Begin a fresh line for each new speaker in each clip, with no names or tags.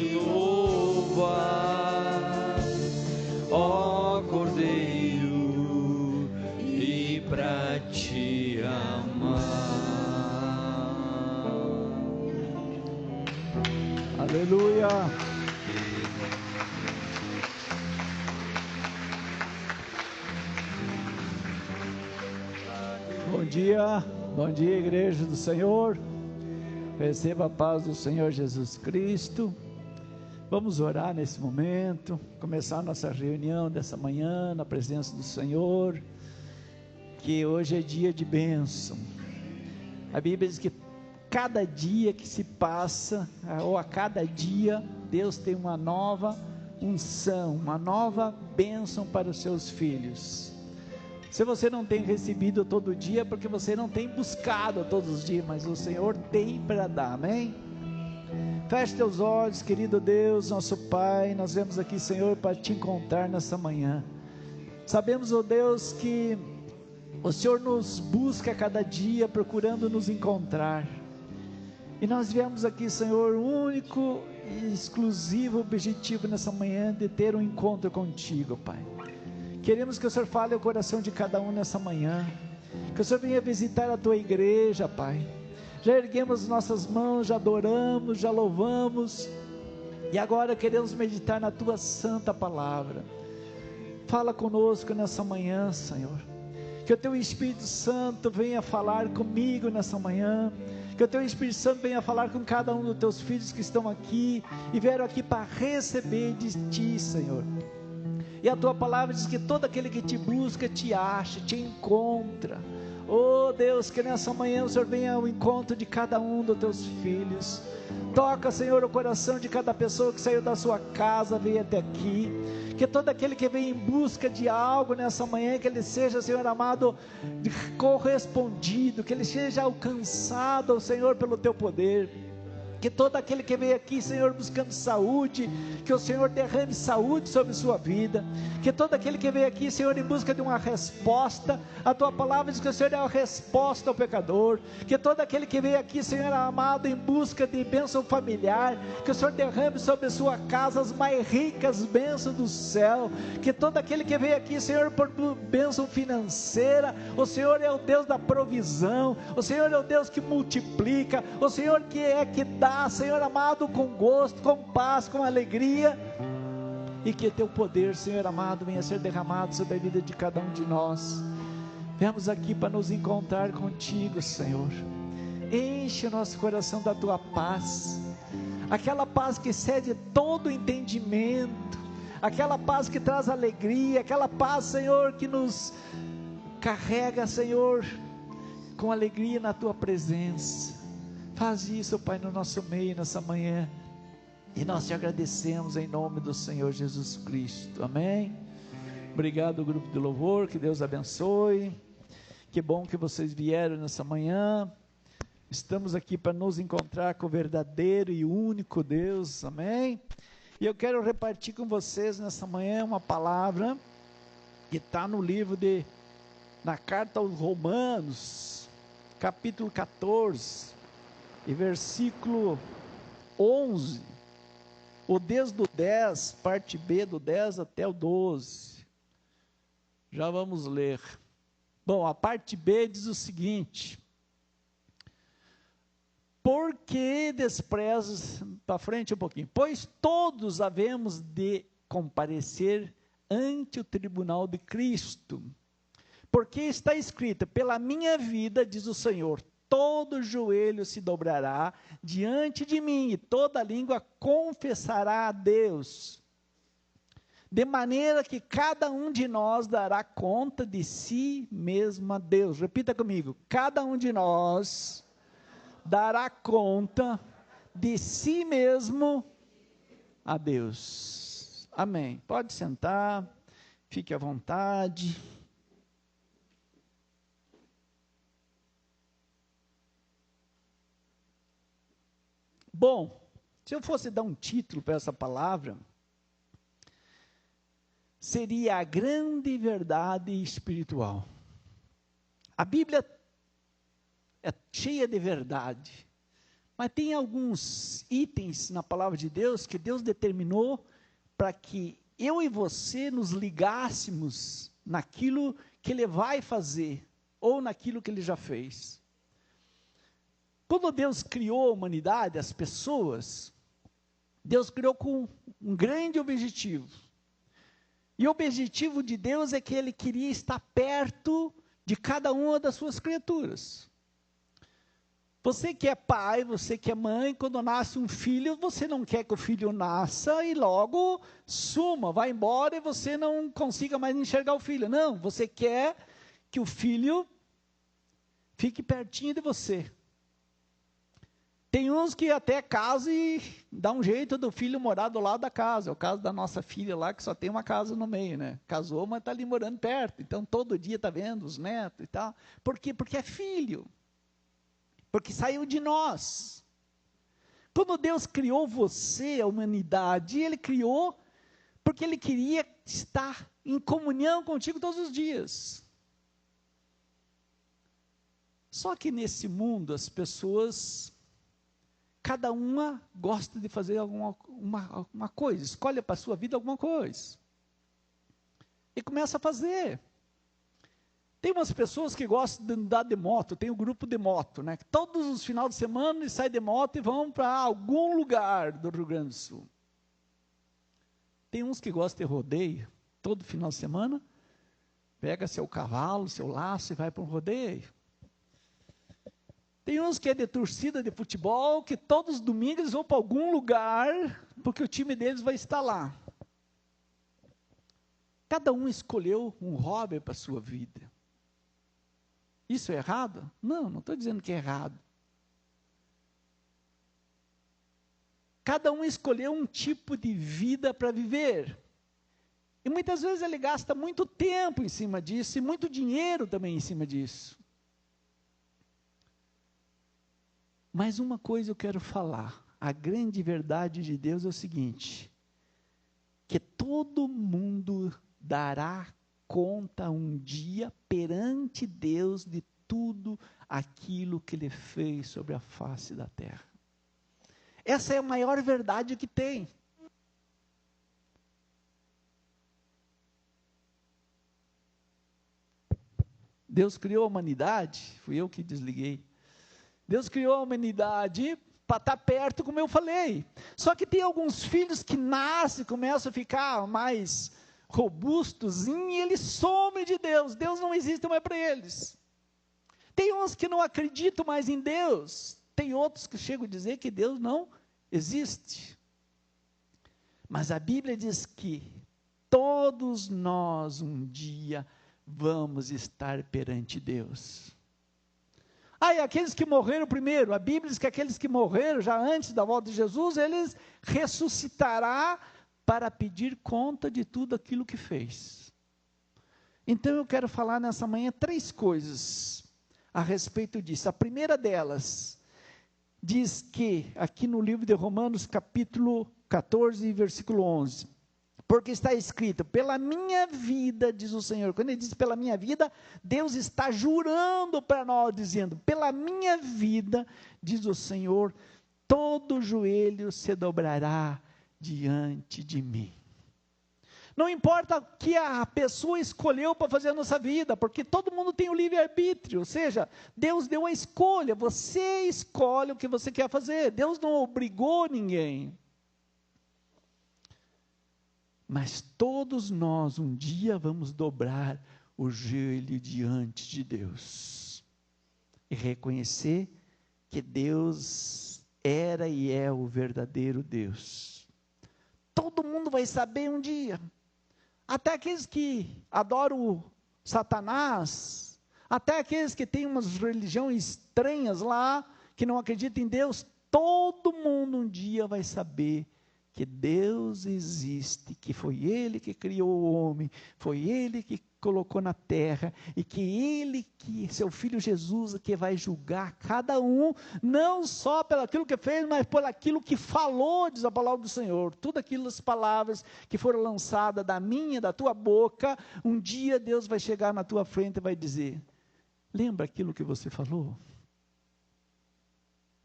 te louvar, ó Cordeiro, e pra te amar.
Aleluia. Bom dia, igreja do Senhor. Receba a paz do Senhor Jesus Cristo. Vamos orar nesse momento, começar nossa reunião dessa manhã na presença do Senhor, que hoje é dia de bênção. A Bíblia diz que cada dia que se passa, ou a cada dia, Deus tem uma nova unção, uma nova bênção para os seus filhos. Se você não tem recebido todo dia, é porque você não tem buscado todos os dias, mas o Senhor tem para dar, amém? Feche teus olhos, querido Deus, nosso Pai, nós vemos aqui, Senhor, para te encontrar nessa manhã. Sabemos, ó Deus, que o Senhor nos busca a cada dia, procurando nos encontrar. E nós viemos aqui, Senhor, o único e exclusivo objetivo nessa manhã de ter um encontro contigo, Pai. Queremos que o Senhor fale ao coração de cada um nessa manhã, que o Senhor venha visitar a tua igreja, Pai. Já erguemos nossas mãos, já adoramos, já louvamos, e agora queremos meditar na tua santa palavra. Fala conosco nessa manhã, Senhor, que o teu Espírito Santo venha falar comigo nessa manhã, que o teu Espírito Santo venha falar com cada um dos teus filhos que estão aqui, e vieram aqui para receber de ti, Senhor. E a tua palavra diz que todo aquele que te busca, te acha, te encontra. Oh Deus, que nessa manhã o Senhor venha ao encontro de cada um dos teus filhos. Toca, Senhor, o coração de cada pessoa que saiu da sua casa, veio até aqui. Que todo aquele que vem em busca de algo nessa manhã, que ele seja, Senhor amado, correspondido, que ele seja alcançado, Senhor, pelo teu poder. Que todo aquele que veio aqui, Senhor, buscando saúde, que o Senhor derrame saúde sobre sua vida. Que todo aquele que veio aqui, Senhor, em busca de uma resposta, a tua palavra diz que o Senhor é a resposta ao pecador. Que todo aquele que veio aqui, Senhor amado, em busca de bênção familiar, que o Senhor derrame sobre sua casa as mais ricas bênçãos do céu. Que todo aquele que veio aqui, Senhor, por bênção financeira, o Senhor é o Deus da provisão, o Senhor é o Deus que multiplica, o Senhor que dá, Senhor amado, com gosto, com paz, com alegria. E que teu poder, Senhor amado, venha a ser derramado sobre a vida de cada um de nós. Viemos aqui para nos encontrar contigo, Senhor. Enche o nosso coração da tua paz, aquela paz que excede todo entendimento, aquela paz que traz alegria, aquela paz, Senhor, que nos carrega, Senhor, com alegria na tua presença. Faz isso, Pai, no nosso meio, nessa manhã, e nós te agradecemos em nome do Senhor Jesus Cristo, amém? Obrigado, grupo de louvor, que Deus abençoe. Que bom que vocês vieram nessa manhã. Estamos aqui para nos encontrar com o verdadeiro e único Deus, amém? E eu quero repartir com vocês nessa manhã uma palavra que está no livro na carta aos Romanos, capítulo 14, e versículo 11, ou desde o 10, parte B do 10 até o 12, já vamos ler. Bom, a parte B diz o seguinte: por que desprezas, para frente um pouquinho, pois todos havemos de comparecer ante o tribunal de Cristo, porque está escrito, pela minha vida, diz o Senhor, todo joelho se dobrará diante de mim, e toda língua confessará a Deus, de maneira que cada um de nós dará conta de si mesmo a Deus. Repita comigo: cada um de nós dará conta de si mesmo a Deus. Amém. Pode sentar, fique à vontade. Bom, se eu fosse dar um título para essa palavra, seria a grande verdade espiritual. A Bíblia é cheia de verdade, Mas tem alguns itens na palavra de Deus que Deus determinou para que eu e você nos ligássemos naquilo que Ele vai fazer, ou naquilo que Ele já fez. Quando Deus criou a humanidade, as pessoas, Deus criou com um grande objetivo. E o objetivo de Deus é que Ele queria estar perto de cada uma das suas criaturas. Você que é pai, você que é mãe, quando nasce um filho, você não quer que o filho nasça e logo suma, vá embora e você não consiga mais enxergar o filho. Não, você quer que o filho fique pertinho de você. Tem uns que até casam e dá um jeito do filho morar do lado da casa. É o caso da nossa filha lá, que só tem uma casa no meio, né? Casou, mas está ali morando perto. Então, todo dia está vendo os netos e tal. Por quê? Porque é filho. Porque saiu de nós. Quando Deus criou você, a humanidade, Ele criou porque Ele queria estar em comunhão contigo todos os dias. Só que nesse mundo, as pessoas, cada uma gosta de fazer uma coisa, escolhe para a sua vida alguma coisa. E começa a fazer. Tem umas pessoas que gostam de andar de moto, tem o grupo de moto, né? Todos os finais de semana eles saem de moto e vão para algum lugar do Rio Grande do Sul. Tem uns que gostam de rodeio, todo final de semana, pega seu cavalo, seu laço e vai para um rodeio. Tem uns que é de torcida de futebol, que todos os domingos eles vão para algum lugar, porque o time deles vai estar lá. Cada um escolheu um hobby para a sua vida. Isso é errado? Não estou dizendo que é errado. Cada um escolheu um tipo de vida para viver. E muitas vezes ele gasta muito tempo em cima disso, e muito dinheiro também em cima disso. Mas uma coisa eu quero falar, a grande verdade de Deus é o seguinte, que todo mundo dará conta um dia perante Deus de tudo aquilo que Ele fez sobre a face da terra. Essa é a maior verdade que tem. Deus criou a humanidade, fui eu que desliguei. Deus criou a humanidade para estar perto, como eu falei. Só que tem alguns filhos que nascem, começam a ficar mais robustos, e eles somem de Deus. Deus não existe mais para eles. Tem uns que não acreditam mais em Deus. Tem outros que chegam a dizer que Deus não existe. Mas a Bíblia diz que todos nós um dia vamos estar perante Deus. E aqueles que morreram primeiro, a Bíblia diz que aqueles que morreram já antes da volta de Jesus, eles ressuscitará para pedir conta de tudo aquilo que fez. Então eu quero falar nessa manhã 3 coisas a respeito disso. A primeira delas diz que, aqui no livro de Romanos, capítulo 14, versículo 11, porque está escrito, pela minha vida, diz o Senhor. Quando ele diz pela minha vida, Deus está jurando para nós, dizendo, pela minha vida, diz o Senhor, todo joelho se dobrará diante de mim. Não importa o que a pessoa escolheu para fazer a nossa vida, porque todo mundo tem o livre-arbítrio, ou seja, Deus deu a escolha, você escolhe o que você quer fazer, Deus não obrigou ninguém. Mas todos nós um dia vamos dobrar o joelho diante de Deus e reconhecer que Deus era e é o verdadeiro Deus. Todo mundo vai saber um dia, até aqueles que adoram o Satanás, até aqueles que têm umas religiões estranhas lá, que não acreditam em Deus, todo mundo um dia vai saber que Deus existe, que foi Ele que criou o homem, foi Ele que colocou na terra, e que Ele, que seu Filho Jesus, que vai julgar cada um, não só pelo aquilo que fez, mas por aquilo que falou, diz a palavra do Senhor. Tudo aquelas palavras que foram lançadas da minha, da tua boca, um dia Deus vai chegar na tua frente e vai dizer, lembra aquilo que você falou?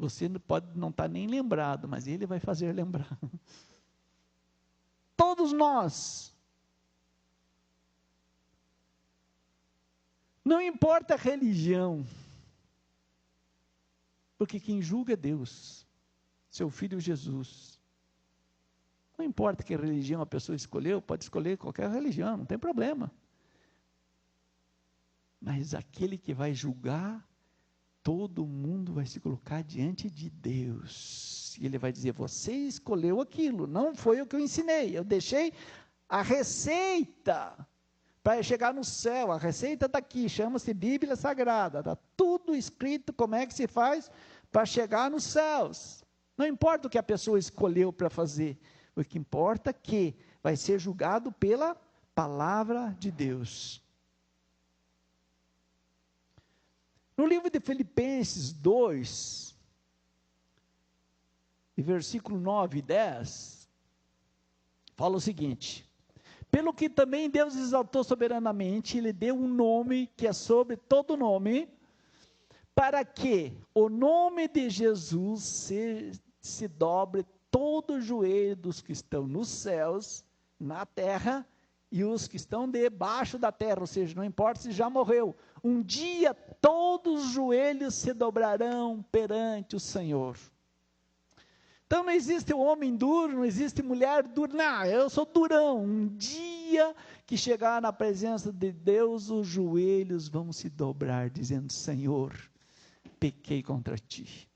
Você pode não estar nem lembrado, mas Ele vai fazer lembrar. Todos nós. Não importa a religião, porque quem julga é Deus, seu Filho Jesus. Não importa que religião a pessoa escolheu, pode escolher qualquer religião, não tem problema. Mas aquele que vai julgar, todo mundo vai se colocar diante de Deus. E Ele vai dizer, você escolheu aquilo, não foi o que eu ensinei. Eu deixei a receita para chegar no céu. A receita está aqui, chama-se Bíblia Sagrada. Está tudo escrito como é que se faz para chegar nos céus. Não importa o que a pessoa escolheu para fazer. O que importa é que vai ser julgado pela palavra de Deus. No livro de Filipenses 2, e versículo 9 e 10, fala o seguinte: pelo que também Deus exaltou soberanamente, Ele deu um nome que é sobre todo nome, para que o nome de Jesus se dobre todo o joelho dos que estão nos céus, na terra, e os que estão debaixo da terra, ou seja, não importa se já morreu, um dia todos os joelhos se dobrarão perante o Senhor. Então não existe homem duro, não existe mulher dura, não, eu sou durão. Um dia que chegar na presença de Deus, os joelhos vão se dobrar, dizendo, Senhor, pequei contra ti.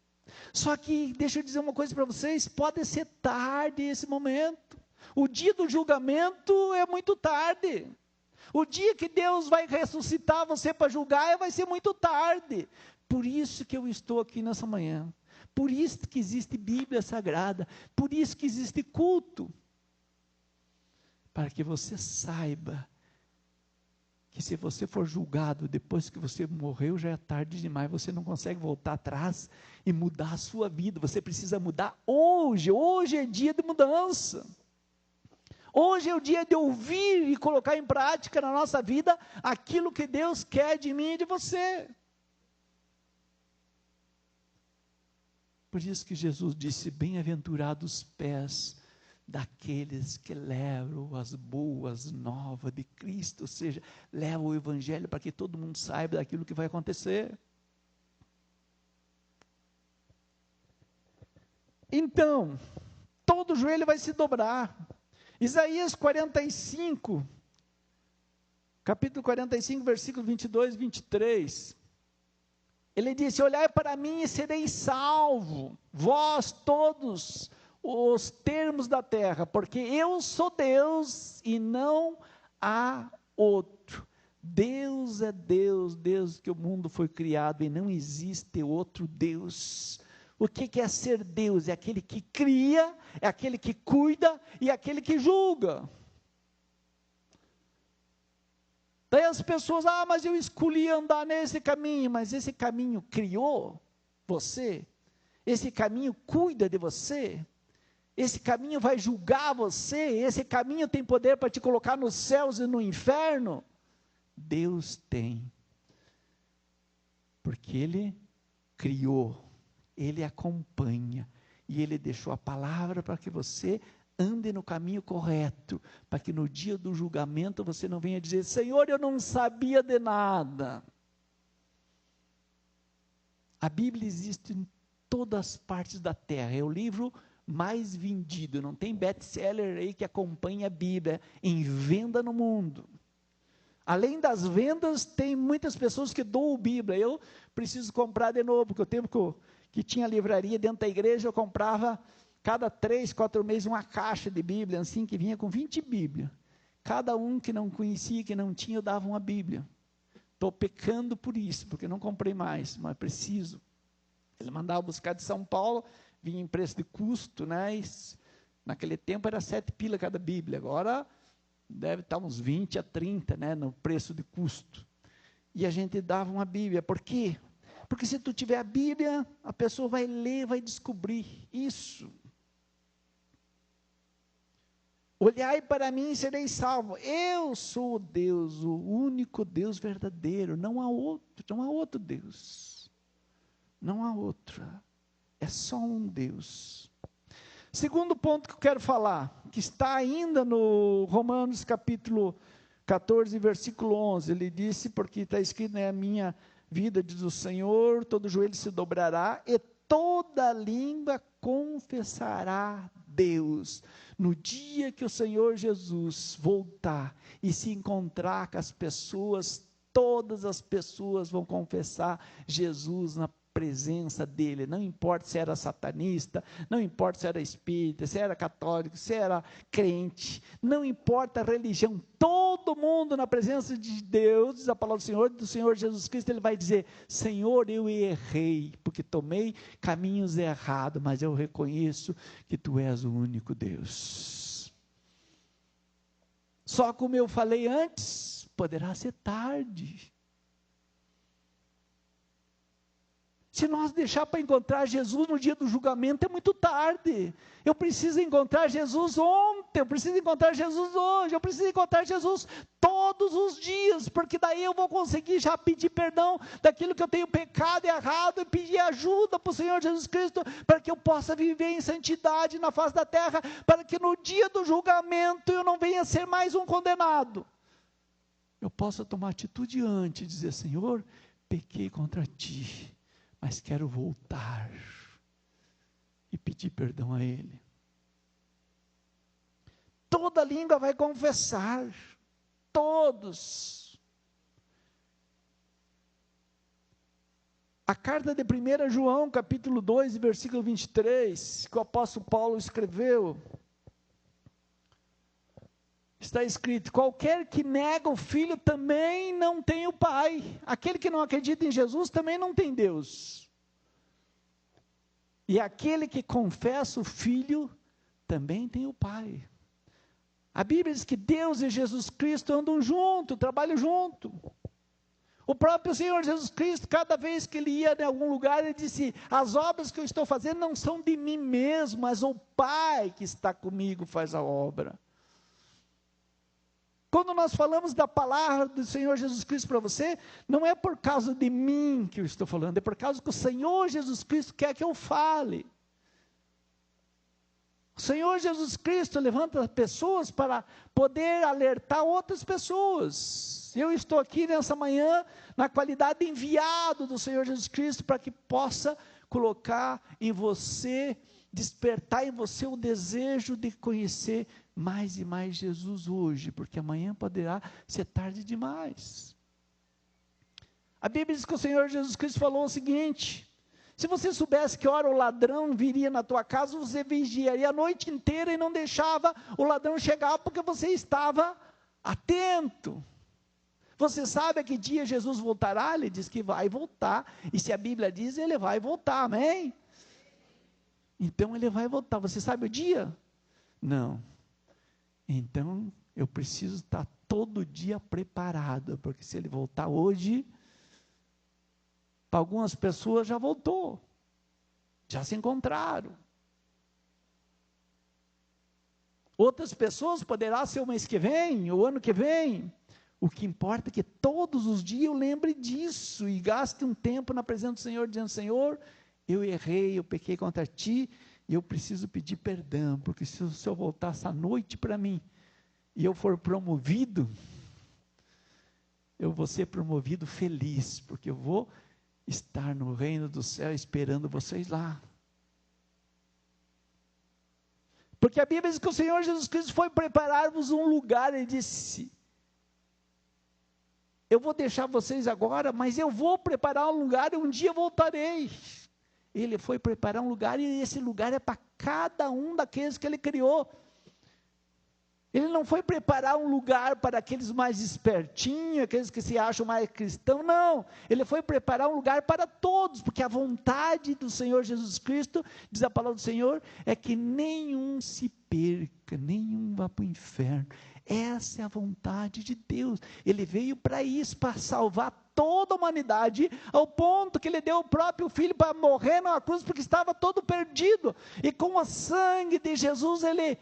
Só que, deixa eu dizer uma coisa para vocês, pode ser tarde esse momento. O dia do julgamento é muito tarde. O dia que Deus vai ressuscitar você para julgar, vai ser muito tarde. Por isso que eu estou aqui nessa manhã. Por isso que existe Bíblia Sagrada. Por isso que existe culto. Para que você saiba que se você for julgado depois que você morreu, já é tarde demais, você não consegue voltar atrás e mudar a sua vida. Você precisa mudar hoje. Hoje é dia de mudança. Hoje é o dia de ouvir e colocar em prática na nossa vida aquilo que Deus quer de mim e de você. Por isso que Jesus disse, bem-aventurados os pés daqueles que levam as boas novas de Cristo, ou seja, levam o Evangelho para que todo mundo saiba daquilo que vai acontecer. Então, todo joelho vai se dobrar. Isaías 45, capítulo 45, versículo 22 e 23, ele disse, olhai para mim e serei salvo, vós todos os termos da terra, porque eu sou Deus e não há outro. Deus é Deus, desde que o mundo foi criado e não existe outro Deus. O que é ser Deus? É aquele que cria, é aquele que cuida e é aquele que julga. Daí as pessoas, mas eu escolhi andar nesse caminho, mas esse caminho criou você? Esse caminho cuida de você? Esse caminho vai julgar você? Esse caminho tem poder para te colocar nos céus e no inferno? Deus tem. Porque Ele criou. Ele acompanha, e Ele deixou a palavra para que você ande no caminho correto, para que no dia do julgamento você não venha dizer, Senhor, eu não sabia de nada. A Bíblia existe em todas as partes da terra, é o livro mais vendido, não tem best-seller aí que acompanha a Bíblia, em venda no mundo. Além das vendas, tem muitas pessoas que doam Bíblia, eu preciso comprar de novo, porque o tempo que tinha livraria dentro da igreja, eu comprava cada 3, 4 meses uma caixa de Bíblia, assim, que vinha com 20 Bíblias. Cada um que não conhecia, que não tinha, eu dava uma Bíblia. Estou pecando por isso, porque não comprei mais, mas preciso. Ele mandava buscar de São Paulo, vinha em preço de custo, né? E naquele tempo era 7 pila cada Bíblia, agora deve estar uns 20 a 30, né, no preço de custo. E a gente dava uma Bíblia, por quê? Porque se tu tiver a Bíblia, a pessoa vai ler, vai descobrir isso. Olhai para mim e sereis salvo. Eu sou o Deus, o único Deus verdadeiro. Não há outro Deus. Não há outro. É só um Deus. Segundo ponto que eu quero falar, que está ainda no Romanos capítulo 14, versículo 11, ele disse, porque está escrito, na minha vida, diz o Senhor, todo joelho se dobrará, e toda língua confessará Deus. No dia que o Senhor Jesus voltar e se encontrar com as pessoas, todas as pessoas vão confessar Jesus na presença dele, não importa se era satanista, não importa se era espírita, se era católico, se era crente, não importa a religião, todo mundo na presença de Deus, diz a palavra do Senhor Jesus Cristo, ele vai dizer, Senhor, eu errei, porque tomei caminhos errados, mas eu reconheço que tu és o único Deus. Só como eu falei antes, poderá ser tarde. Se nós deixar para encontrar Jesus no dia do julgamento, é muito tarde. Eu preciso encontrar Jesus ontem, eu preciso encontrar Jesus hoje, eu preciso encontrar Jesus todos os dias, porque daí eu vou conseguir já pedir perdão daquilo que eu tenho pecado e errado, e pedir ajuda para o Senhor Jesus Cristo, para que eu possa viver em santidade na face da terra, para que no dia do julgamento eu não venha ser mais um condenado. Eu possa tomar atitude antes e dizer, Senhor, pequei contra ti, mas quero voltar e pedir perdão a Ele. Toda língua vai confessar, todos. A carta de 1 João, capítulo 2, versículo 23, que o apóstolo Paulo escreveu, está escrito, qualquer que nega o Filho também não tem o Pai. Aquele que não acredita em Jesus também não tem Deus. E aquele que confessa o Filho também tem o Pai. A Bíblia diz que Deus e Jesus Cristo andam junto, trabalham junto. O próprio Senhor Jesus Cristo, cada vez que ele ia em algum lugar, ele disse, as obras que eu estou fazendo não são de mim mesmo, mas o Pai que está comigo faz a obra. Quando nós falamos da palavra do Senhor Jesus Cristo para você, não é por causa de mim que eu estou falando, é por causa que o Senhor Jesus Cristo quer que eu fale. O Senhor Jesus Cristo levanta pessoas para poder alertar outras pessoas. Eu estou aqui nessa manhã, na qualidade de enviado do Senhor Jesus Cristo, para que possa colocar em você, despertar em você o desejo de conhecer mais e mais Jesus hoje, porque amanhã poderá ser tarde demais. A Bíblia diz que o Senhor Jesus Cristo falou o seguinte, se você soubesse que hora o ladrão viria na tua casa, você vigiaria a noite inteira e não deixava o ladrão chegar, porque você estava atento. Você sabe a que dia Jesus voltará? Ele diz que vai voltar, e se a Bíblia diz, ele vai voltar, amém? Então ele vai voltar, você sabe o dia? Não. Então, eu preciso estar todo dia preparado, porque se ele voltar hoje, para algumas pessoas já voltou, já se encontraram. Outras pessoas poderá ser o mês que vem, o ano que vem. O que importa é que todos os dias eu lembre disso, e gaste um tempo na presença do Senhor, dizendo, Senhor, eu errei, eu pequei contra ti, e eu preciso pedir perdão, porque se o Senhor voltar essa noite para mim, e eu for promovido, eu vou ser promovido feliz, porque eu vou estar no reino do céu esperando vocês lá. Porque a Bíblia diz que o Senhor Jesus Cristo foi preparar-vos um lugar, ele disse, eu vou deixar vocês agora, mas eu vou preparar um lugar e um dia voltarei. Ele foi preparar um lugar e esse lugar é para cada um daqueles que ele criou. Ele não foi preparar um lugar para aqueles mais espertinhos, aqueles que se acham mais cristãos, não. Ele foi preparar um lugar para todos, porque a vontade do Senhor Jesus Cristo, diz a palavra do Senhor, é que nenhum se perca, nenhum vá para o inferno. Essa é a vontade de Deus. Ele veio para isso, para salvar toda a humanidade, ao ponto que ele deu o próprio Filho para morrer na cruz, porque estava todo perdido, e com o sangue de Jesus, ele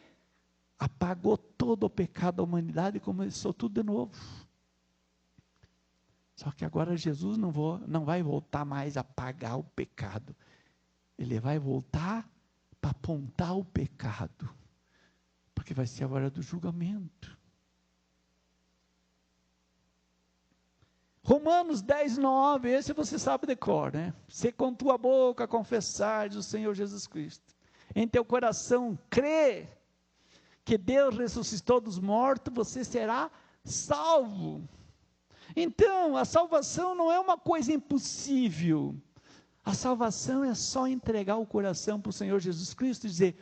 apagou todo o pecado da humanidade e começou tudo de novo. Só que agora Jesus não vai voltar mais a apagar o pecado, Ele vai voltar para apontar o pecado, porque vai ser a hora do julgamento. Romanos 10, 9, esse você sabe de cor, né? Se com tua boca confessares o Senhor Jesus Cristo, em teu coração crê que Deus ressuscitou dos mortos, você será salvo. Então, a salvação não é uma coisa impossível. A salvação é só entregar o coração para o Senhor Jesus Cristo e dizer: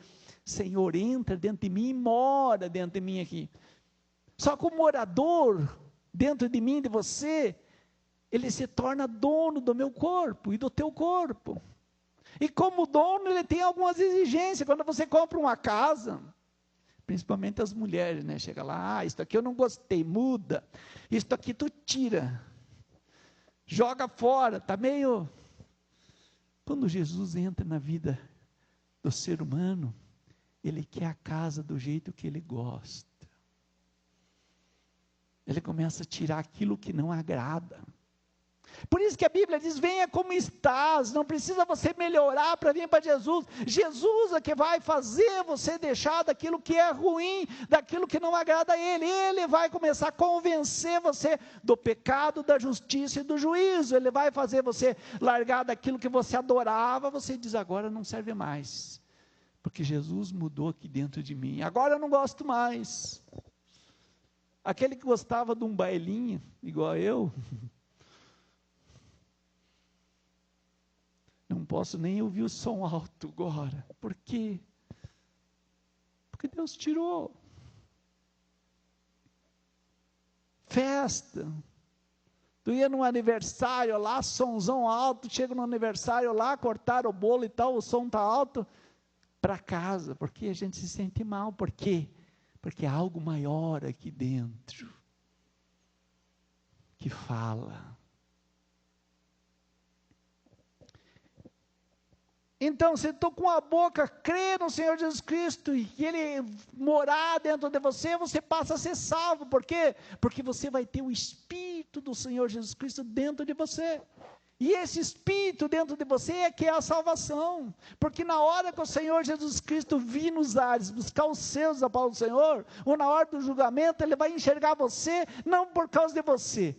Senhor, entra dentro de mim e mora dentro de mim aqui. Só que o morador dentro de mim, de você, ele se torna dono do meu corpo e do teu corpo. E como dono, ele tem algumas exigências. Quando você compra uma casa, principalmente as mulheres, né? Chega lá, isso aqui eu não gostei, muda. Isso aqui tu tira. Joga fora, está meio... Quando Jesus entra na vida do ser humano, ele quer a casa do jeito que ele gosta. Ele começa a tirar aquilo que não agrada. Por isso que a Bíblia diz: venha como estás, não precisa você melhorar para vir para Jesus. Jesus é que vai fazer você deixar daquilo que é ruim, daquilo que não agrada a Ele. Ele vai começar a convencer você do pecado, da justiça e do juízo. Ele vai fazer você largar daquilo que você adorava, você diz: agora não serve mais, porque Jesus mudou aqui dentro de mim, agora eu não gosto mais. Aquele que gostava de um bailinho, igual eu, não posso nem ouvir o som alto agora. Por quê? Porque Deus tirou. Festa. Tu ia num aniversário lá, somzão alto, chega no aniversário lá, cortaram o bolo e tal, o som está alto, para casa, porque a gente se sente mal. Por quê? Porque há algo maior aqui dentro, que fala. Então, se tu com a boca crê no Senhor Jesus Cristo e que Ele morar dentro de você, você passa a ser salvo. Por quê? Porque você vai ter o Espírito do Senhor Jesus Cristo dentro de você. E esse Espírito dentro de você é que é a salvação. Porque na hora que o Senhor Jesus Cristo vir nos ares, buscar os seus, a pau do Senhor, ou na hora do julgamento, Ele vai enxergar você, não por causa de você,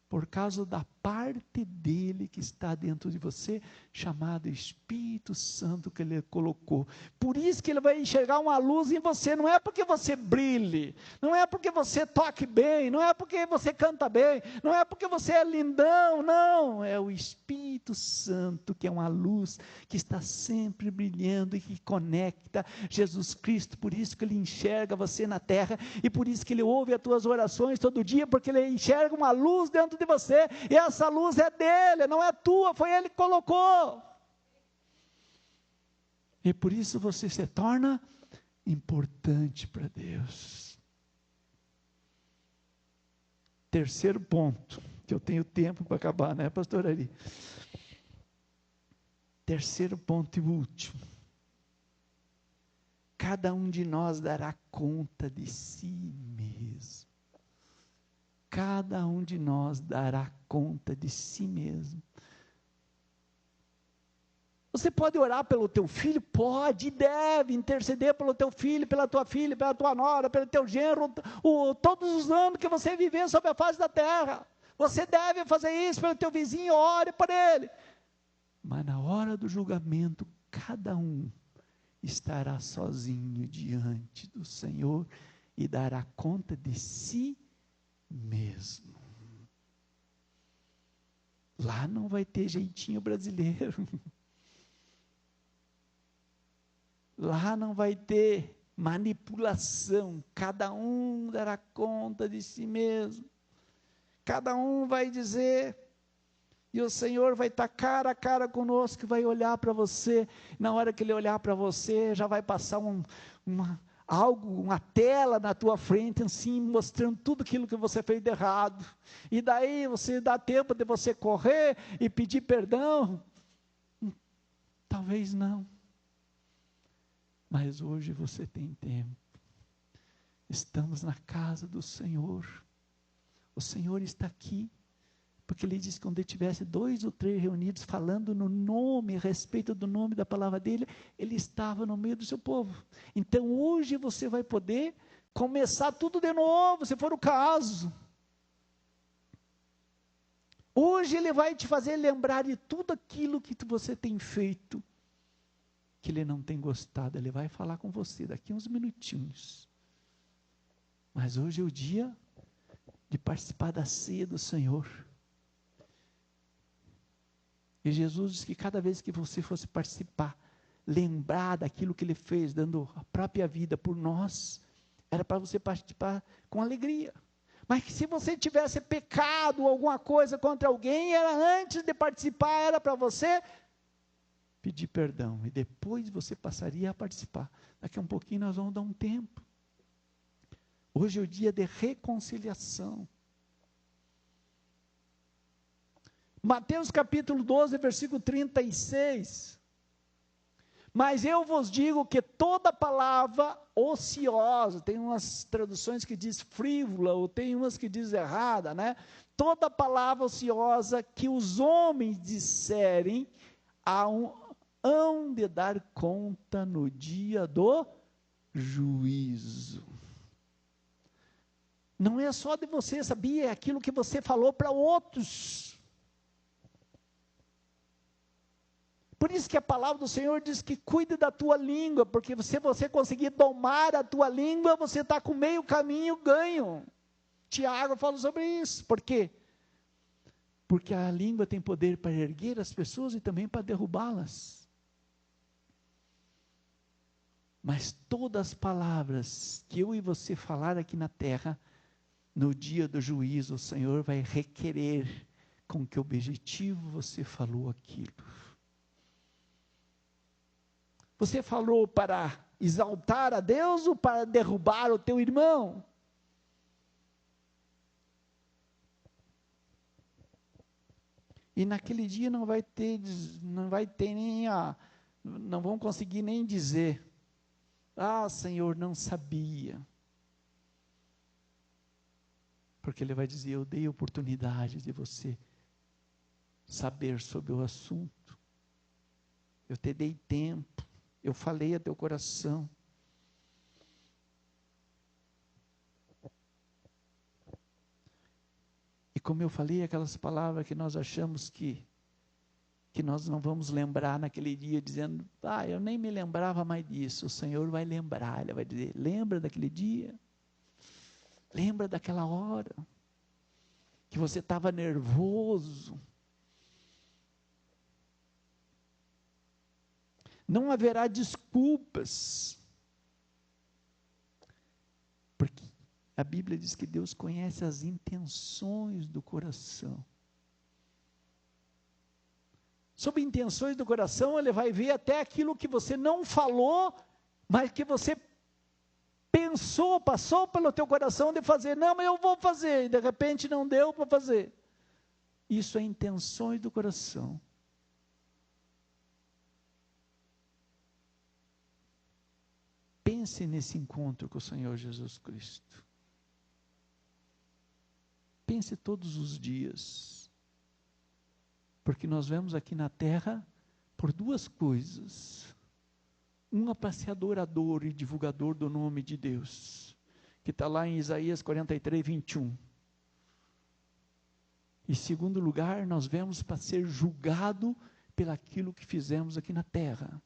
por causa da parte dele que está dentro de você, chamado Espírito Santo que ele colocou. Por isso que ele vai enxergar uma luz em você. Não é porque você brilhe, não é porque você toque bem, não é porque você canta bem, não é porque você é lindão, não. É o Espírito Santo que é uma luz que está sempre brilhando e que conecta Jesus Cristo. Por isso que ele enxerga você na terra e por isso que ele ouve as tuas orações todo dia, porque ele enxerga uma luz dentro de você e essa luz é dele, não é tua, foi ele que colocou. E por isso você se torna importante para Deus. Terceiro ponto, que eu tenho tempo para acabar, né, pastor Ari? Terceiro ponto e último. Cada um de nós dará conta de si mesmo. Cada um de nós dará conta de si mesmo. Você pode orar pelo teu filho? Pode e deve interceder pelo teu filho, pela tua filha, pela tua nora, pelo teu genro, todos os anos que você viver sobre a face da terra. Você deve fazer isso pelo teu vizinho, ore por ele. Mas na hora do julgamento, cada um estará sozinho diante do Senhor e dará conta de si mesmo. Lá não vai ter jeitinho brasileiro. Lá não vai ter manipulação. Cada um dará conta de si mesmo. Cada um vai dizer, e o Senhor vai estar cara a cara conosco, vai olhar para você. Na hora que Ele olhar para você, já vai passar uma tela na tua frente, assim, mostrando tudo aquilo que você fez de errado. E daí você dá tempo de você correr e pedir perdão? Talvez não. Mas hoje você tem tempo. Estamos na casa do Senhor. O Senhor está aqui Porque ele diz que quando ele tivesse 2 ou 3 reunidos falando no nome, a respeito do nome da palavra dele, ele estava no meio do seu povo. Então hoje você vai poder começar tudo de novo, se for o caso. Hoje ele vai te fazer lembrar de tudo aquilo que você tem feito, que ele não tem gostado. Ele vai falar com você daqui uns minutinhos. Mas hoje é o dia de participar da ceia do Senhor. E Jesus disse que cada vez que você fosse participar, lembrar daquilo que ele fez, dando a própria vida por nós, era para você participar com alegria. Mas que se você tivesse pecado alguma coisa contra alguém, era antes de participar, era para você pedir perdão. E depois você passaria a participar. Daqui a um pouquinho nós vamos dar um tempo. Hoje é o dia de reconciliação. Mateus capítulo 12, versículo 36. Mas eu vos digo que toda palavra ociosa, tem umas traduções que diz frívola, ou tem umas que diz errada, né? Toda palavra ociosa que os homens disserem, hão de dar conta no dia do juízo. Não é só de você, sabia? É aquilo que você falou para outros. Por isso que a palavra do Senhor diz que cuide da tua língua, porque se você conseguir domar a tua língua, você está com meio caminho ganho. Tiago fala sobre isso. Por quê? Porque a língua tem poder para erguer as pessoas e também para derrubá-las. Mas todas as palavras que eu e você falar aqui na terra, no dia do juízo, o Senhor vai requerer com que objetivo você falou aquilo. Você falou para exaltar a Deus ou para derrubar o teu irmão? E naquele dia não vai ter nem não vão conseguir nem dizer, Senhor, não sabia. Porque ele vai dizer, eu dei oportunidade de você saber sobre o assunto. Eu te dei tempo. Eu falei a teu coração. E como eu falei, aquelas palavras que nós achamos que nós não vamos lembrar naquele dia, dizendo, eu nem me lembrava mais disso. O Senhor vai lembrar, Ele vai dizer, lembra daquele dia? Lembra daquela hora? Que você estava nervoso? Não haverá desculpas, porque a Bíblia diz que Deus conhece as intenções do coração. Sobre intenções do coração, Ele vai ver até aquilo que você não falou, mas que você pensou, passou pelo teu coração de fazer. Não, mas eu vou fazer, e de repente não deu para fazer. Isso é intenções do coração. Pense nesse encontro com o Senhor Jesus Cristo. Pense todos os dias. Porque nós vemos aqui na terra por 2 coisas. Uma para ser adorador e divulgador do nome de Deus, que está lá em Isaías 43, 21. Em segundo lugar, nós vemos para ser julgado pelaquilo que fizemos aqui na terra.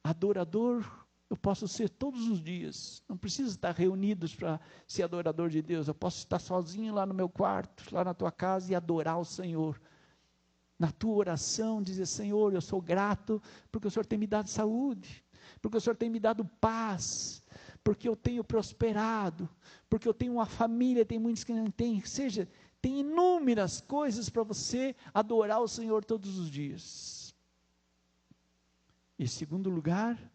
Adorador, eu posso ser todos os dias, não preciso estar reunidos para ser adorador de Deus, eu posso estar sozinho lá no meu quarto, lá na tua casa e adorar o Senhor. Na tua oração, dizer, Senhor, eu sou grato, porque o Senhor tem me dado saúde, porque o Senhor tem me dado paz, porque eu tenho prosperado, porque eu tenho uma família, tem muitos que não têm, seja, tem inúmeras coisas para você adorar o Senhor todos os dias. Em segundo lugar,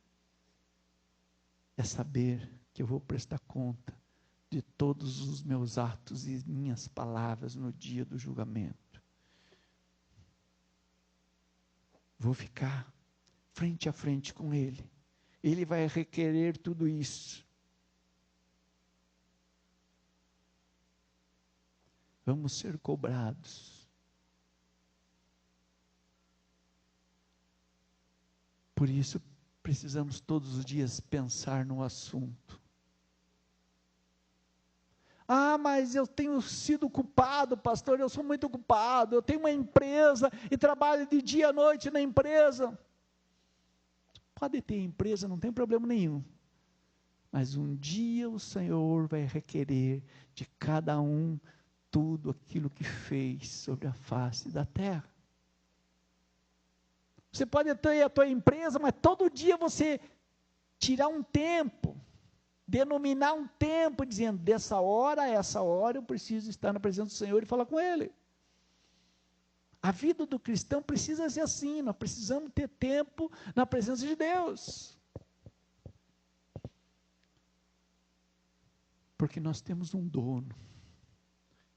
é saber que eu vou prestar conta de todos os meus atos e minhas palavras no dia do julgamento. Vou ficar frente a frente com Ele. Ele vai requerer tudo isso. vamos ser cobrados. Por isso, precisamos todos os dias pensar no assunto. Ah, mas eu tenho sido culpado, pastor, eu sou muito culpado, eu tenho uma empresa e trabalho de dia à noite na empresa. Pode ter empresa, não tem problema nenhum. Mas um dia o Senhor vai requerer de cada um tudo aquilo que fez sobre a face da terra. Você pode ter a tua empresa, mas todo dia você tirar um tempo, denominar um tempo, dizendo, dessa hora a essa hora eu preciso estar na presença do Senhor e falar com Ele. A vida do cristão precisa ser assim, nós precisamos ter tempo na presença de Deus. Porque nós temos um dono,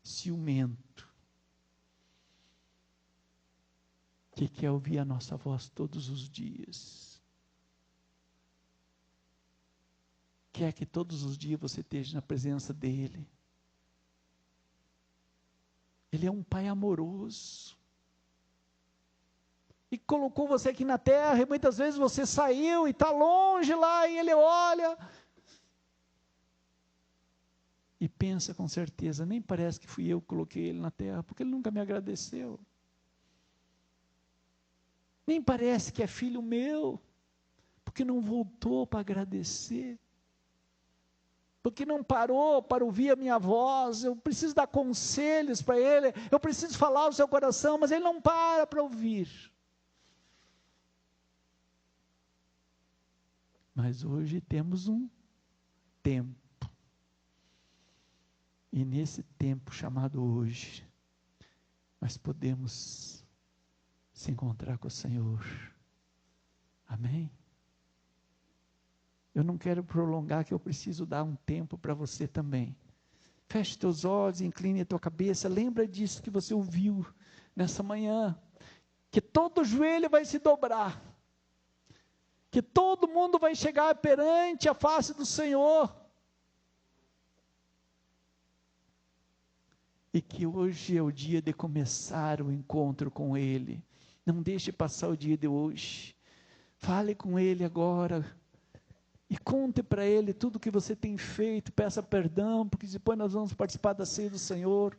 ciumento, que quer ouvir a nossa voz todos os dias. Quer que todos os dias você esteja na presença dEle. Ele é um Pai amoroso. E colocou você aqui na terra, e muitas vezes você saiu e está longe lá, e Ele olha e pensa com certeza, nem parece que fui eu que coloquei Ele na terra, porque Ele nunca me agradeceu. Nem parece que é filho meu, porque não voltou para agradecer. Porque não parou para ouvir a minha voz. Eu preciso dar conselhos para Ele, eu preciso falar ao seu coração, mas Ele não para ouvir. Mas hoje temos um tempo. E nesse tempo chamado hoje, nós podemos se encontrar com o Senhor. Amém? Eu não quero prolongar, que eu preciso dar um tempo para você também. Feche teus olhos, incline a tua cabeça, lembra disso que você ouviu nessa manhã, que todo joelho vai se dobrar, que todo mundo vai chegar perante a face do Senhor, e que hoje é o dia de começar o encontro com Ele. Não deixe passar o dia de hoje, fale com Ele agora, e conte para Ele tudo que você tem feito, peça perdão, porque depois nós vamos participar da ceia do Senhor.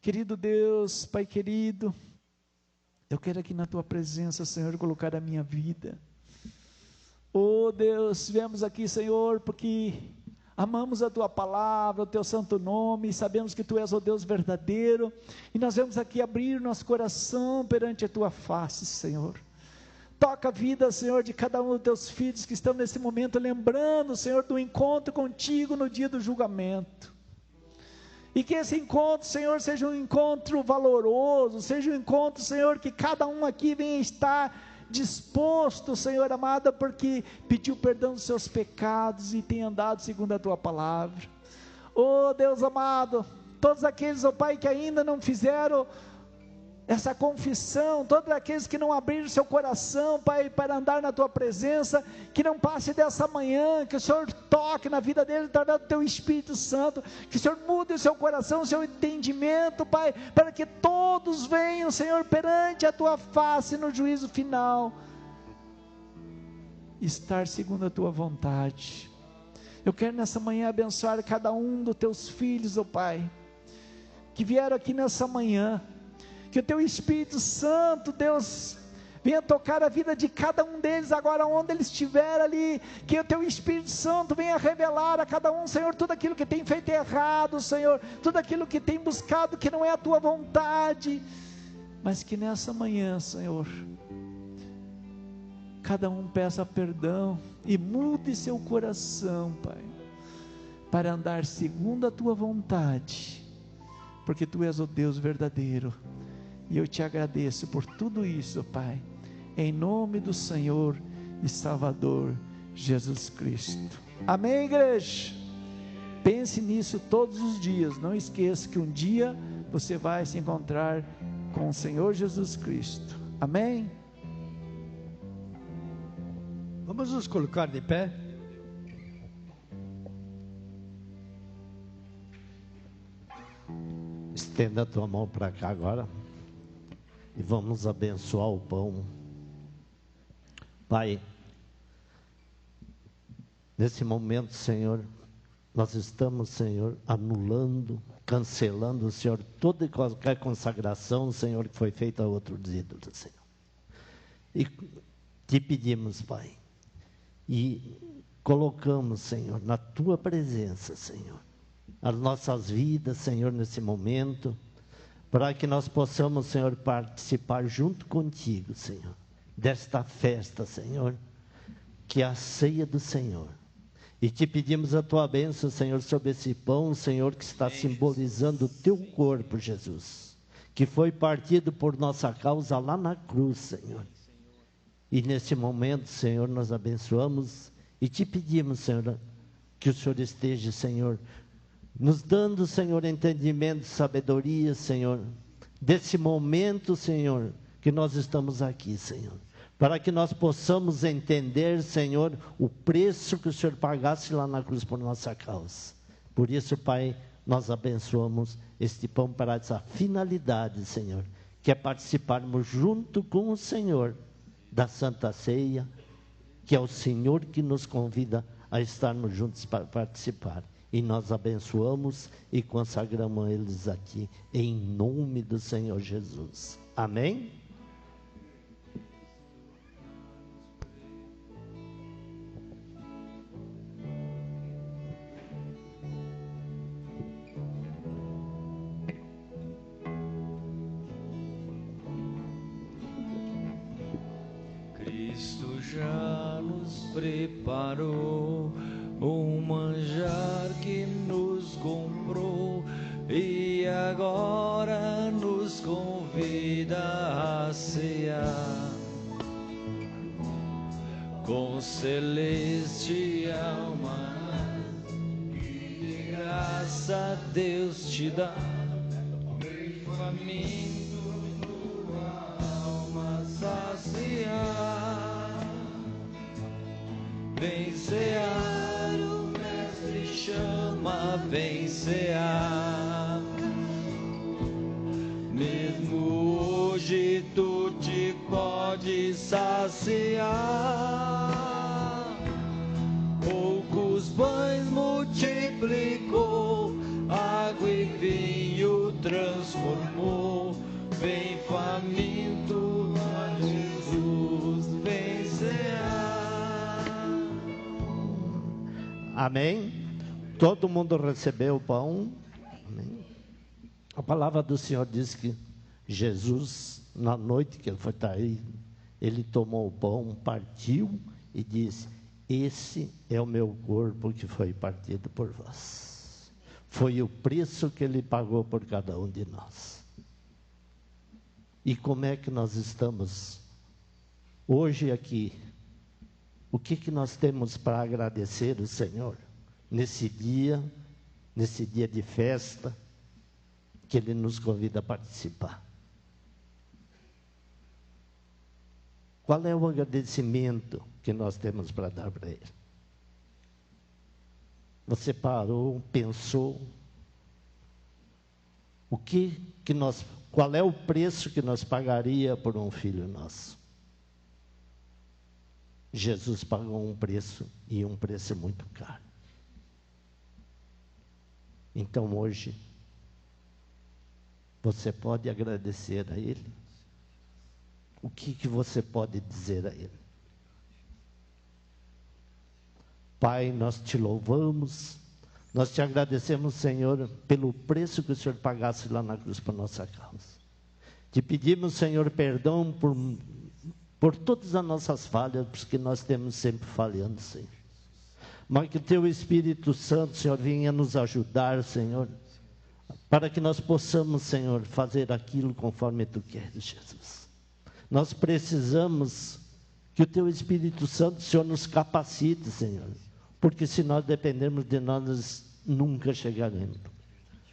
Querido Deus, Pai querido, eu quero aqui na Tua presença, Senhor, colocar a minha vida. Oh Deus, viemos aqui, Senhor, porque amamos a Tua palavra, o Teu santo nome, e sabemos que Tu és o Deus verdadeiro, e nós vamos aqui abrir nosso coração perante a Tua face, Senhor. Toca a vida, Senhor, de cada um dos Teus filhos que estão nesse momento, lembrando, Senhor, do encontro contigo no dia do julgamento. E que esse encontro, Senhor, seja um encontro valoroso, seja um encontro, Senhor, que cada um aqui venha estar disposto, Senhor amado, porque pediu perdão dos seus pecados e tem andado segundo a Tua palavra. Oh Deus amado, todos aqueles, ó Pai, que ainda não fizeram essa confissão, todos aqueles que não abriram seu coração, Pai, para andar na Tua presença, que não passe dessa manhã, que o Senhor toque na vida dele, através do Teu Espírito Santo, que o Senhor mude o seu coração, o seu entendimento, Pai, para que todos venham, Senhor, perante a Tua face no juízo final, estar segundo a Tua vontade. Eu quero nessa manhã abençoar cada um dos Teus filhos, ó Pai, que vieram aqui nessa manhã, que o Teu Espírito Santo, Deus, venha tocar a vida de cada um deles agora, onde eles estiver ali, que o Teu Espírito Santo venha revelar a cada um, Senhor, tudo aquilo que tem feito errado, Senhor, tudo aquilo que tem buscado que não é a Tua vontade, mas que nessa manhã, Senhor, cada um peça perdão e mude seu coração, Pai, para andar segundo a Tua vontade, porque Tu és o Deus verdadeiro. E eu Te agradeço por tudo isso, Pai, em nome do Senhor e Salvador Jesus Cristo. Amém, igreja? Pense nisso todos os dias, não esqueça que um dia você vai se encontrar com o Senhor Jesus Cristo. Amém?
Vamos nos colocar de pé.
Estenda a tua mão para cá agora e vamos abençoar o pão. Pai, nesse momento, Senhor, nós estamos, Senhor, anulando, cancelando, Senhor, toda e qualquer consagração, Senhor, que foi feita a outros ídolos, Senhor. E te pedimos, Pai, e colocamos, Senhor, na tua presença, Senhor, as nossas vidas, Senhor, nesse momento, para que nós possamos, Senhor, participar junto contigo, Senhor, desta festa, Senhor, que é a ceia do Senhor. E te pedimos a tua bênção, Senhor, sobre esse pão, Senhor, que está simbolizando o teu corpo, Jesus, que foi partido por nossa causa lá na cruz, Senhor. E nesse momento, Senhor, nós abençoamos e te pedimos, Senhor, que o Senhor esteja, Senhor, nos dando, Senhor, entendimento, sabedoria, Senhor, desse momento, Senhor, que nós estamos aqui, Senhor, para que nós possamos entender, Senhor, o preço que o Senhor pagasse lá na cruz por nossa causa. Por isso, Pai, nós abençoamos este pão para essa finalidade, Senhor, que é participarmos junto com o Senhor da Santa Ceia, que é o Senhor que nos convida a estarmos juntos para participar. E nós abençoamos e consagramos eles aqui, em nome do Senhor Jesus. Amém?
Cristo já nos preparou um manjar que nos comprou e agora nos convida a cear. Com celestial maná, que de graça Deus te dá, bem faminto tua alma saciar. Vem cear, o Mestre chama, vem cear. Mesmo hoje tu te podes saciar. Poucos pães multiplicou, água e vinho transformou. Vem faminto a Jesus, vem cear.
Amém? Todo mundo recebeu o pão? Amém? A palavra do Senhor diz que Jesus, na noite que ele foi traído, ele tomou o pão, partiu e disse: esse é o meu corpo que foi partido por vós. Foi o preço que ele pagou por cada um de nós. E como é que nós estamos hoje aqui? O que nós temos para agradecer o Senhor nesse dia de festa que Ele nos convida a participar? Qual é o agradecimento que nós temos para dar para Ele? Você parou, pensou, qual é o preço que nós pagaria por um filho nosso? Jesus pagou um preço, e um preço muito caro. Então hoje, você pode agradecer a Ele? O que você pode dizer a Ele? Pai, nós te louvamos, nós te agradecemos, Senhor, pelo preço que o Senhor pagasse lá na cruz por nossa causa. Te pedimos, Senhor, perdão por todas as nossas falhas, porque nós temos sempre falhando, Senhor. Mas que o Teu Espírito Santo, Senhor, venha nos ajudar, Senhor, para que nós possamos, Senhor, fazer aquilo conforme Tu queres, Jesus. Nós precisamos que o Teu Espírito Santo, Senhor, nos capacite, Senhor, porque se nós dependermos de nós nunca chegaremos.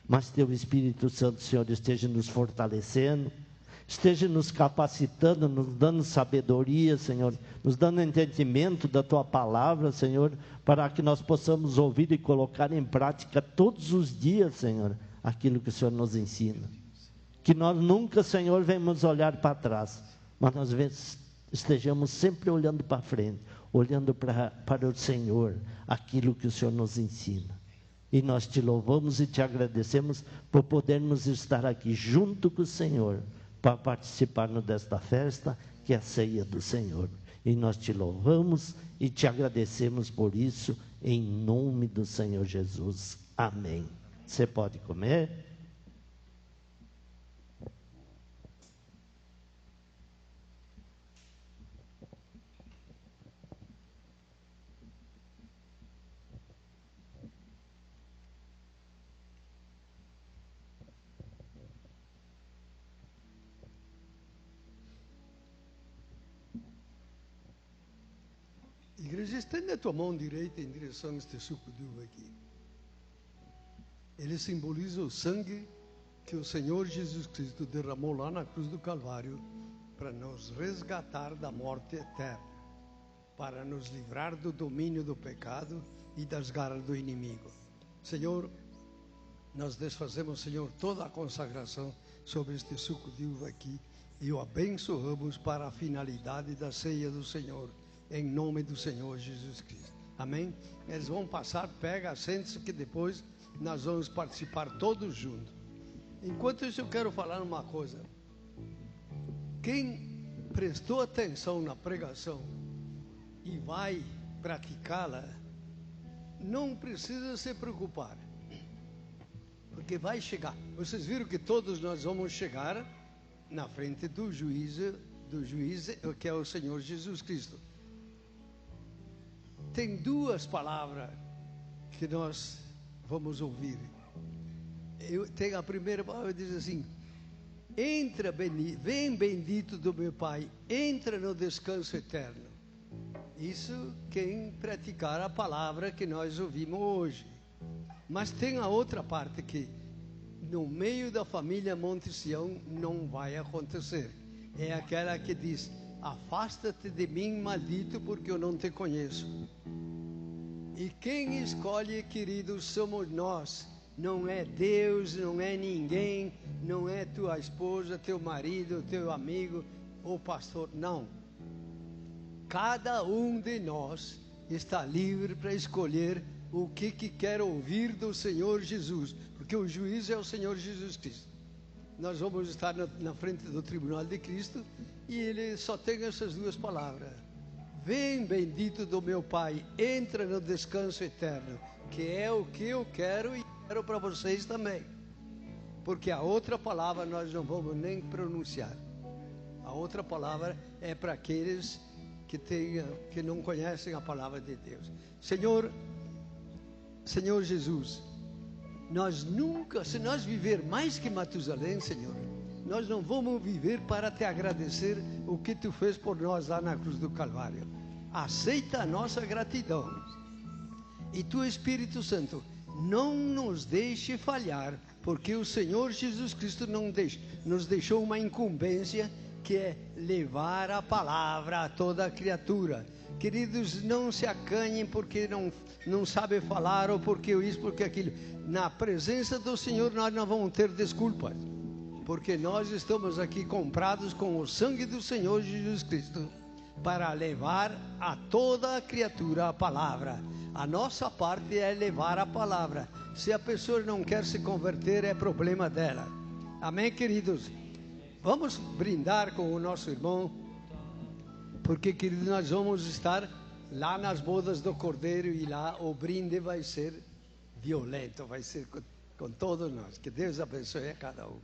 Mas Teu Espírito Santo, Senhor, esteja nos fortalecendo, esteja nos capacitando, nos dando sabedoria, Senhor, nos dando entendimento da Tua palavra, Senhor, para que nós possamos ouvir e colocar em prática todos os dias, Senhor, aquilo que o Senhor nos ensina. Que nós nunca, Senhor, venhamos olhar para trás, mas nós estejamos sempre olhando para frente, olhando para o Senhor, aquilo que o Senhor nos ensina. E nós te louvamos e te agradecemos por podermos estar aqui junto com o Senhor, para participar desta festa, que é a ceia do Senhor. E nós te louvamos e te agradecemos por isso, em nome do Senhor Jesus. Amém. Você pode comer?
Igreja, estende a tua mão direita em direção a este suco de uva aqui. Ele simboliza o sangue que o Senhor Jesus Cristo derramou lá na cruz do Calvário para nos resgatar da morte eterna, para nos livrar do domínio do pecado e das garras do inimigo. Senhor, nós desfazemos, Senhor, toda a consagração sobre este suco de uva aqui e o abençoamos para a finalidade da ceia do Senhor, em nome do Senhor Jesus Cristo. Amém? Eles vão passar, pega, assente-se, que depois nós vamos participar todos juntos. Enquanto isso, eu quero falar uma coisa. Quem prestou atenção na pregação e vai praticá-la, não precisa se preocupar, porque vai chegar. Vocês viram que todos nós vamos chegar na frente do juiz, que é o Senhor Jesus Cristo. Tem duas palavras que nós vamos ouvir. Tem a primeira palavra que diz assim: vem bendito do meu Pai, entra no descanso eterno. Isso quem praticar a palavra que nós ouvimos hoje. Mas tem a outra parte que no meio da família Monte Sião não vai acontecer. É aquela que diz: afasta-te de mim, maldito, porque eu não te conheço. E quem escolhe, queridos, somos nós. Não é Deus, não é ninguém, não é tua esposa, teu marido, teu amigo ou pastor, não. Cada um de nós está livre para escolher o que quer ouvir do Senhor Jesus, porque o juiz é o Senhor Jesus Cristo. Nós vamos estar na frente do tribunal de Cristo e ele só tem essas duas palavras: vem bendito do meu Pai, entra no descanso eterno, que é o que eu quero e quero para vocês também, porque a outra palavra nós não vamos nem pronunciar. A outra palavra é para aqueles que não conhecem a palavra de Deus. Senhor Jesus, nós nunca, se nós viver mais que Matusalém, Senhor, nós não vamos viver para te agradecer o que tu fez por nós lá na cruz do Calvário. Aceita a nossa gratidão. E tu, Espírito Santo, não nos deixe falhar, porque o Senhor Jesus Cristo nos deixou uma incumbência, que é levar a palavra a toda a criatura. Queridos, não se acanhem porque não sabe falar, ou porque isso, porque aquilo. Na presença do Senhor nós não vamos ter desculpas, porque nós estamos aqui comprados com o sangue do Senhor Jesus Cristo, para levar a toda a criatura a palavra. A nossa parte é levar a palavra. Se a pessoa não quer se converter, é problema dela. Amém, queridos? Vamos brindar com o nosso irmão, porque, queridos, nós vamos estar lá nas bodas do Cordeiro, e lá o brinde vai ser violento, vai ser com todos nós. Que Deus abençoe a cada um.